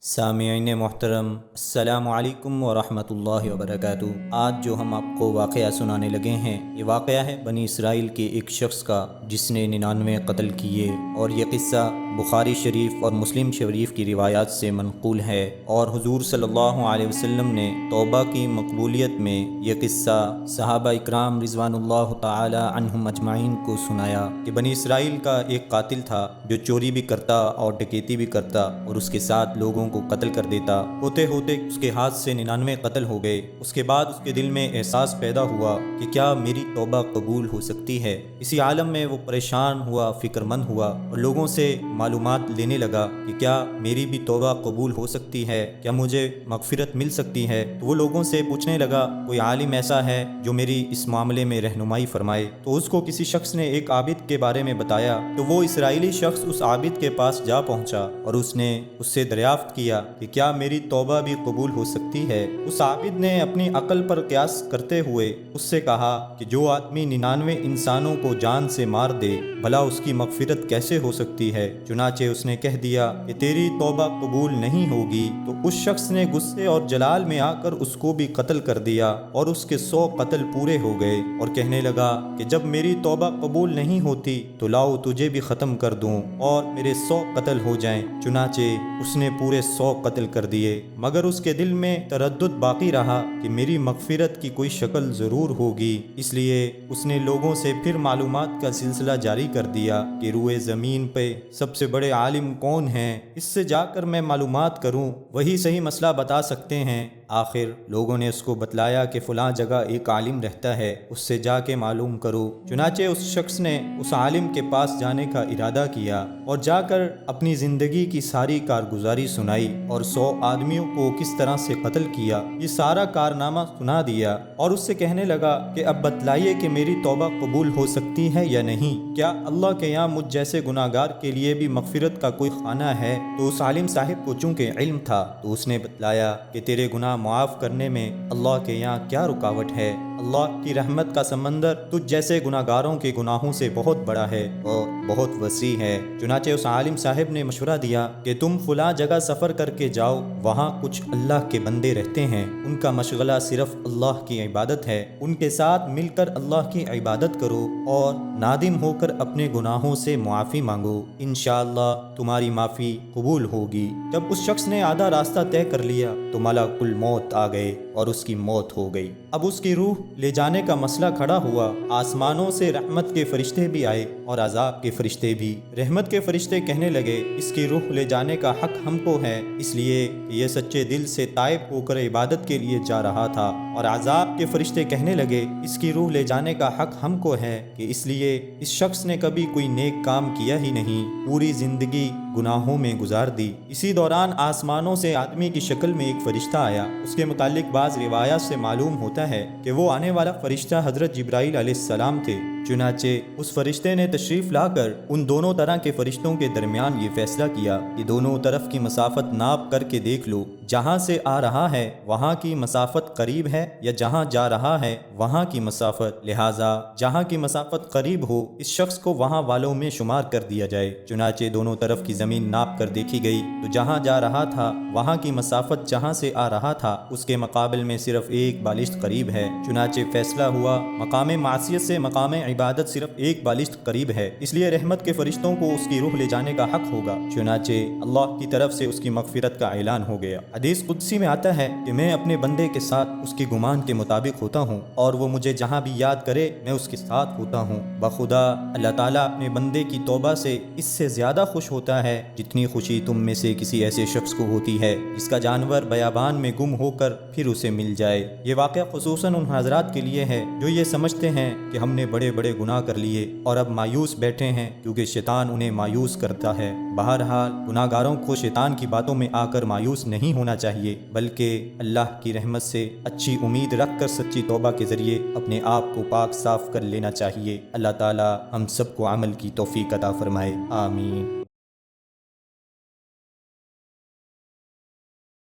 سامعین محترم، السلام علیکم ورحمۃ اللہ وبرکاتہ۔ آج جو ہم آپ کو واقعہ سنانے لگے ہیں، یہ واقعہ ہے بنی اسرائیل کے ایک شخص کا جس نے 99 قتل کیے، اور یہ قصہ بخاری شریف اور مسلم شریف کی روایات سے منقول ہے، اور حضور صلی اللہ علیہ وسلم نے توبہ کی مقبولیت میں یہ قصہ صحابہ اکرام رضوان اللہ تعالی عنہم اجمعین کو سنایا کہ بنی اسرائیل کا ایک قاتل تھا جو چوری بھی کرتا اور ڈکیتی بھی کرتا اور اس کے ساتھ لوگوں کو قتل کر دیتا۔ ہوتے ہوتے اس کے ہاتھ سے 99 قتل ہو گئے۔ اس کے بعد اس کے دل میں احساس پیدا ہوا کہ کیا میری توبہ قبول ہو سکتی ہے۔ اسی عالم میں وہ پریشان ہوا، فکر مند ہوا اور لوگوں سے معلومات لینے لگا کہ کیا میری بھی توبہ قبول ہو سکتی ہے، کیا مجھے مغفرت مل سکتی ہے۔ تو وہ لوگوں سے پوچھنے لگا کوئی عالم ایسا ہے جو میری اس معاملے میں رہنمائی فرمائے۔ تو اس کو کسی شخص نے ایک عابد کے بارے میں بتایا، تو وہ اسرائیلی شخص اس عابد کے پاس جا پہنچا اور اس نے اس سے دریافت کیا کہ کیا میری توبہ بھی قبول ہو سکتی ہے۔ اس عابد نے اپنی عقل پر قیاس کرتے ہوئے اس سے کہا کہ جو آدمی 99 انسانوں کو جان سے مار دے، بھلا اس کی مغفرت کیسے ہو سکتی ہے۔ چنانچہ اس نے کہہ دیا کہ تیری توبہ قبول نہیں ہوگی۔ تو اس شخص نے غصے اور جلال میں آ کر اس کو بھی قتل کر دیا اور اس کے 100 قتل پورے ہو گئے، اور کہنے لگا کہ جب میری توبہ قبول نہیں ہوتی تو لاؤ تجھے بھی ختم کر دوں اور میرے 100 قتل ہو جائیں۔ چنانچہ اس نے پورے 100 قتل کر دیے، مگر اس کے دل میں تردد باقی رہا کہ میری مغفرت کی کوئی شکل ضرور ہوگی۔ اس لیے اس نے لوگوں سے پھر معلومات کا سلسلہ جاری کر دیا کہ روئے زمین پہ سب سے بڑے عالم کون ہیں، اس سے جا کر میں معلومات کروں، وہی صحیح مسئلہ بتا سکتے ہیں۔ آخر لوگوں نے اس کو بتلایا کہ فلاں جگہ ایک عالم رہتا ہے، اس سے جا کے معلوم کرو۔ چنانچہ اس شخص نے اس عالم کے پاس جانے کا ارادہ کیا اور جا کر اپنی زندگی کی ساری کارگزاری سنائی اور 100 آدمیوں کو کس طرح سے قتل کیا، یہ سارا کارنامہ سنا دیا، اور اس سے کہنے لگا کہ اب بتلائیے کہ میری توبہ قبول ہو سکتی ہے یا نہیں، کیا اللہ کے یہاں مجھ جیسے گناہگار کے لیے بھی مغفرت کا کوئی خانہ ہے۔ تو اس عالم صاحب کو چونکہ علم تھا تو اس نے بتلایا کہ تیرے گناہ معاف کرنے میں اللہ کے یہاں کیا رکاوٹ ہے، اللہ کی رحمت کا سمندر تجھ جیسے گناہگاروں کے گناہوں سے بہت بڑا ہے اور بہت وسیع ہے۔ چنانچہ اس عالم صاحب نے مشورہ دیا کہ تم فلاں جگہ سفر کر کے جاؤ، وہاں کچھ اللہ کے بندے رہتے ہیں، ان کا مشغلہ صرف اللہ کی عبادت ہے، ان کے ساتھ مل کر اللہ کی عبادت کرو اور نادم ہو کر اپنے گناہوں سے معافی مانگو، انشاءاللہ تمہاری معافی قبول ہوگی۔ جب اس شخص نے آدھا راستہ طے کر لیا تو ملک الموت آ گئے اور اس کی موت ہو گئی۔ اب اس کی روح لے جانے کا مسئلہ کھڑا ہوا۔ آسمانوں سے رحمت کے فرشتے بھی آئے اور عذاب کے فرشتے بھی۔ رحمت کے فرشتے کہنے لگے اس کی روح لے جانے کا حق ہم کو ہے، اس لیے کہ یہ سچے دل سے تائب ہو کر عبادت کے لیے جا رہا تھا، اور عذاب کے فرشتے کہنے لگے اس کی روح لے جانے کا حق ہم کو ہے کہ اس لیے اس شخص نے کبھی کوئی نیک کام کیا ہی نہیں، پوری زندگی گناہوں میں گزار دی۔ اسی دوران آسمانوں سے آدمی کی شکل میں ایک فرشتہ آیا۔ اس کے متعلق بعض روایات سے معلوم ہوتا ہے کہ وہ آنے والا فرشتہ حضرت جبرائیل علیہ السلام تھے۔ چنانچہ اس فرشتے نے تشریف لا کر ان دونوں طرح کے فرشتوں کے درمیان یہ فیصلہ کیا کہ دونوں طرف کی مسافت ناپ کر کے دیکھ لو، جہاں سے آ رہا ہے وہاں کی مسافت قریب ہے یا جہاں جا رہا ہے وہاں کی مسافت، لہٰذا جہاں کی مسافت قریب ہو اس شخص کو وہاں والوں میں شمار کر دیا جائے۔ چنانچہ دونوں طرف کی زمین ناپ کر دیکھی گئی تو جہاں جا رہا تھا وہاں کی مسافت جہاں سے آ رہا تھا اس کے مقابل میں صرف ایک بالشت قریب ہے۔ چنانچہ فیصلہ ہوا مقام معصیت سے مقام عبادت صرف ایک بالشت قریب ہے، اس لیے رحمت کے فرشتوں کو اس کی روح لے جانے کا حق ہوگا۔ چنانچہ اللہ کی طرف سے اس کی مغفرت کا اعلان ہو گیا۔ حدیث قدسی میں آتا ہے کہ میں اپنے بندے کے ساتھ اس کے گمان کے مطابق ہوتا ہوں، اور وہ مجھے جہاں بھی یاد کرے میں اس کے ساتھ ہوتا ہوں۔ بخدا اللہ تعالیٰ اپنے بندے کی توبہ سے اس سے زیادہ خوش ہوتا ہے جتنی خوشی تم میں سے کسی ایسے شخص کو ہوتی ہے جس کا جانور بیابان میں گم ہو کر پھر اسے مل جائے۔ یہ واقعہ خصوصاً ان حضرات کے لیے ہے جو یہ سمجھتے ہیں کہ ہم نے بڑے بڑے گناہ کر لیے اور اب مایوس بیٹھے ہیں کیونکہ شیطان انہیں مایوس کرتا ہے۔ بہرحال گناہ گاروں کو شیطان کی باتوں میں آ کر مایوس نہیں ہونا چاہیے، بلکہ اللہ کی رحمت سے اچھی امید رکھ کر سچی توبہ کے ذریعے اپنے آپ کو پاک صاف کر لینا چاہیے۔ اللہ تعالی ہم سب کو عمل کی توفیق عطا فرمائے، آمین۔